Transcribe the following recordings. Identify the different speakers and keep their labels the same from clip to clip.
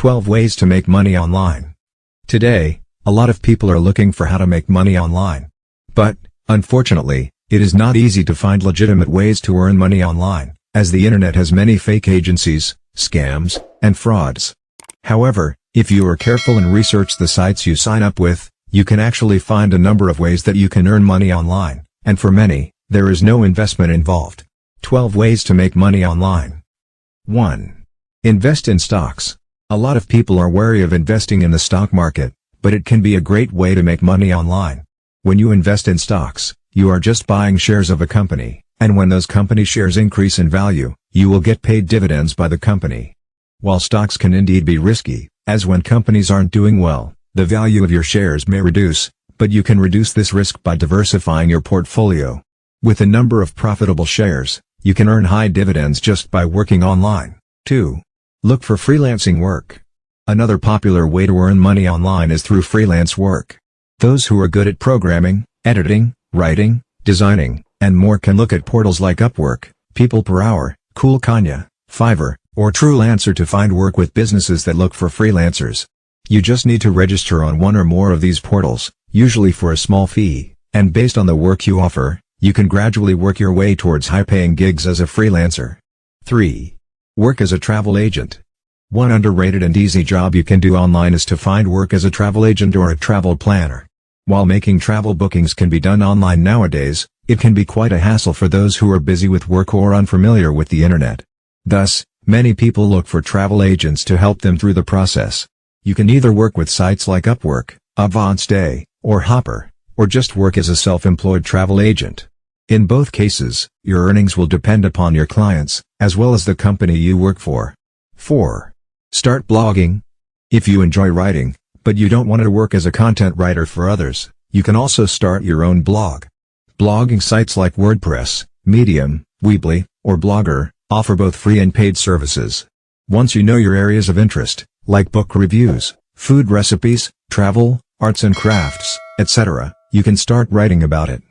Speaker 1: 12 ways to make money online. Today, a lot of people are looking for how to make money online. But, unfortunately, it is not easy to find legitimate ways to earn money online, as the internet has many fake agencies, scams, and frauds. However, if you are careful and research the sites you sign up with, you can actually find a number of ways that you can earn money online, and for many, there is no investment involved. 12 ways to make money online. 1. Invest in stocks. A lot of people are wary of investing in the stock market, but it can be a great way to make money online. When you invest in stocks, you are just buying shares of a company, and when those company shares increase in value, you will get paid dividends by the company. While stocks can indeed be risky, as when companies aren't doing well, the value of your shares may reduce, but you can reduce this risk by diversifying your portfolio. With a number of profitable shares, you can earn high dividends just by working online. 2. Look for freelancing work. Another popular way to earn money online is through freelance work. Those who are good at programming, editing, writing, designing, and more can look at portals like Upwork, People Per Hour, Cool Kanya, Fiverr, or Freelancer to find work with businesses that look for freelancers. You just need to register on one or more of these portals, usually for a small fee, and based on the work you offer, you can gradually work your way towards high-paying gigs as a freelancer. 3. Work as a travel agent. One underrated and easy job you can do online is to find work as a travel agent or a travel planner. While making travel bookings can be done online nowadays, it can be quite a hassle for those who are busy with work or unfamiliar with the internet. Thus, many people look for travel agents to help them through the process. You can either work with sites like Upwork, AvantStay, or Hopper, or just work as a self-employed travel agent. In both cases, your earnings will depend upon your clients, as well as the company you work for. 4. Start blogging. If you enjoy writing, but you don't want to work as a content writer for others, you can also start your own blog. Blogging sites like WordPress, Medium, Weebly, or Blogger offer both free and paid services. Once you know your areas of interest, like book reviews, food recipes, travel, arts and crafts, etc., you can start writing about it.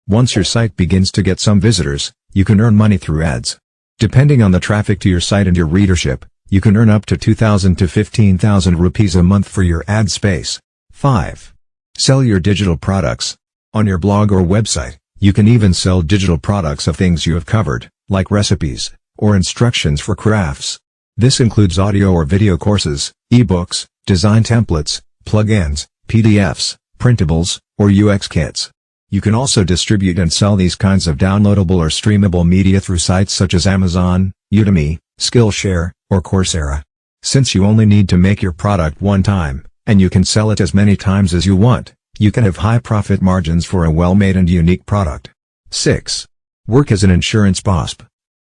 Speaker 1: Once your site begins to get some visitors, you can earn money through ads. Depending on the traffic to your site and your readership, you can earn up to 2,000 to 15,000 rupees a month for your ad space. 5. Sell your digital products. On your blog or website, you can even sell digital products of things you have covered, like recipes, or instructions for crafts. This includes audio or video courses, ebooks, design templates, plugins, PDFs, printables, or UX kits. You can also distribute and sell these kinds of downloadable or streamable media through sites such as Amazon, Udemy, Skillshare, or Coursera. Since you only need to make your product one time, and you can sell it as many times as you want, you can have high profit margins for a well-made and unique product. 6. Work as an insurance POSP.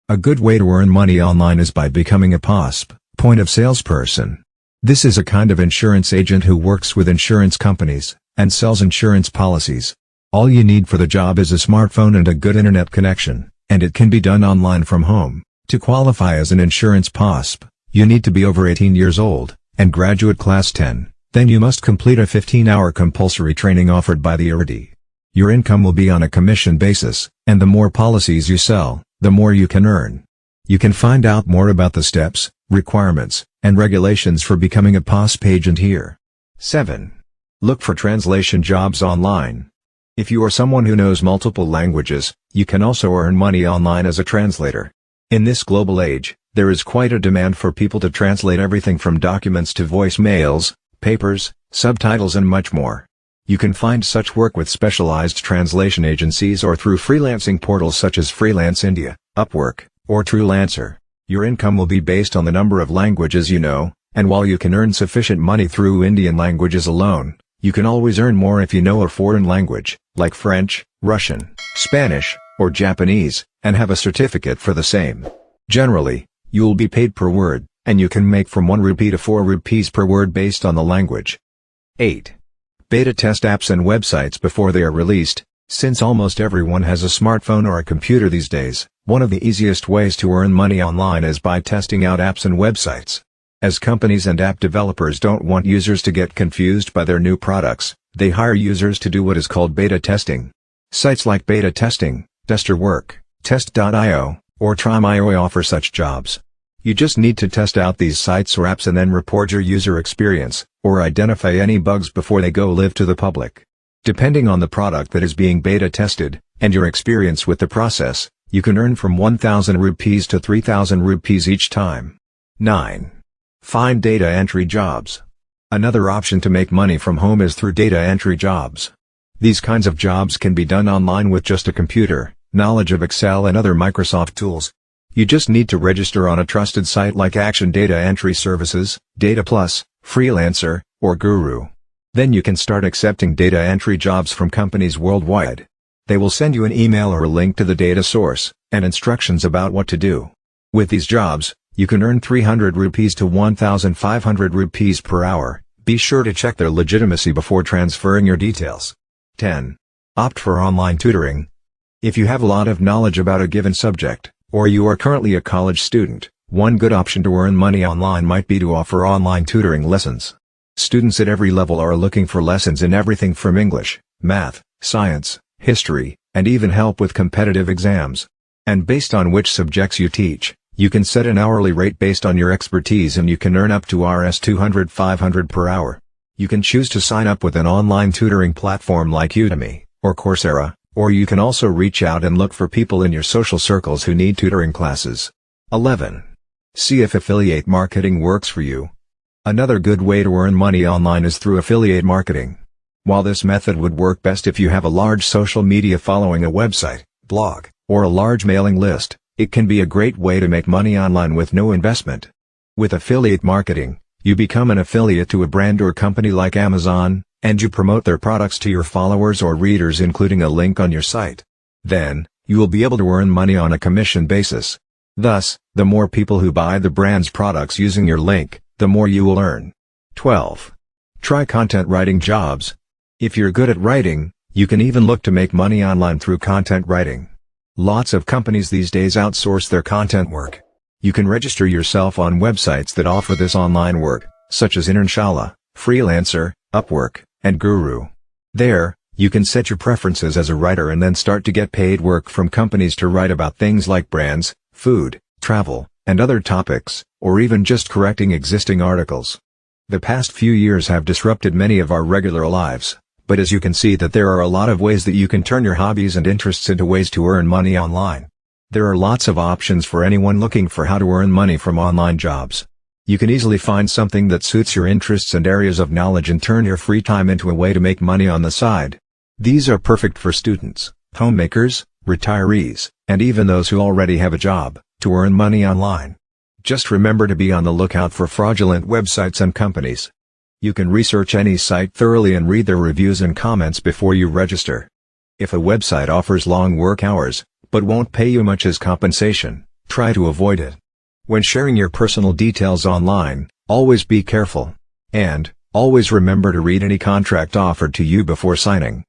Speaker 1: A good way to earn money online is by becoming a POSP, point of salesperson. This is a kind of insurance agent who works with insurance companies, and sells insurance policies. All you need for the job is a smartphone and a good internet connection, and it can be done online from home. To qualify as an insurance POSP, you need to be over 18 years old, and graduate class 10, then you must complete a 15-hour compulsory training offered by the IRD. Your income will be on a commission basis, and the more policies you sell, the more you can earn. You can find out more about the steps, requirements, and regulations for becoming a POSP agent here. 7. Look for translation jobs online. If you are someone who knows multiple languages, you can also earn money online as a translator. In this global age, there is quite a demand for people to translate everything from documents to voicemails, papers, subtitles and much more. You can find such work with specialized translation agencies or through freelancing portals such as Freelance India, Upwork, or Freelancer. Your income will be based on the number of languages you know, and while you can earn sufficient money through Indian languages alone, you can always earn more if you know a foreign language, like French, Russian, Spanish, or Japanese, and have a certificate for the same. Generally, you will be paid per word, and you can make from 1 rupee to 4 rupees per word based on the language. 8. Beta test apps and websites before they are released. Since almost everyone has a smartphone or a computer these days, one of the easiest ways to earn money online is by testing out apps and websites. As companies and app developers don't want users to get confused by their new products, they hire users to do what is called beta testing. Sites like Beta Testing, Tester Work, Test.io, or Try.io offer such jobs. You just need to test out these sites or apps and then report your user experience, or identify any bugs before they go live to the public. Depending on the product that is being beta tested, and your experience with the process, you can earn from 1,000 rupees to 3,000 rupees each time. 9. Find data entry jobs. Another option to make money from home is through data entry jobs. These kinds of jobs can be done online with just a computer, knowledge of Excel and other Microsoft tools. You just need to register on a trusted site like Action Data Entry Services, Data Plus, Freelancer, or Guru. Then you can start accepting data entry jobs from companies worldwide. They will send you an email or a link to the data source, and instructions about what to do. With these jobs, you can earn 300 rupees to 1,500 rupees per hour. Be sure to check their legitimacy before transferring your details. 10. Opt for online tutoring. If you have a lot of knowledge about a given subject, or you are currently a college student, one good option to earn money online might be to offer online tutoring lessons. Students at every level are looking for lessons in everything from English, math, science, history, and even help with competitive exams. And based on which subjects you teach, you can set an hourly rate based on your expertise and you can earn up to Rs 200-500 per hour. You can choose to sign up with an online tutoring platform like Udemy, or Coursera, or you can also reach out and look for people in your social circles who need tutoring classes. 11. See if affiliate marketing works for you. Another good way to earn money online is through affiliate marketing. While this method would work best if you have a large social media following, a website, blog, or a large mailing list, it can be a great way to make money online with no investment. With affiliate marketing, you become an affiliate to a brand or company like Amazon, and you promote their products to your followers or readers, including a link on your site. Then, you will be able to earn money on a commission basis. Thus, the more people who buy the brand's products using your link, the more you will earn. 12. Try content writing jobs. If you're good at writing, you can even look to make money online through content writing. Lots of companies these days outsource their content work. You can register yourself on websites that offer this online work, such as Inshallah, Freelancer, Upwork, and Guru. There, you can set your preferences as a writer and then start to get paid work from companies to write about things like brands, food, travel, and other topics, or even just correcting existing articles. The past few years have disrupted many of our regular lives, but as you can see that there are a lot of ways that you can turn your hobbies and interests into ways to earn money online. There are lots of options for anyone looking for how to earn money from online jobs. You can easily find something that suits your interests and areas of knowledge and turn your free time into a way to make money on the side. These are perfect for students, homemakers, retirees, and even those who already have a job, to earn money online. Just remember to be on the lookout for fraudulent websites and companies. You can research any site thoroughly and read their reviews and comments before you register. If a website offers long work hours, but won't pay you much as compensation, try to avoid it. When sharing your personal details online, always be careful. And, always remember to read any contract offered to you before signing.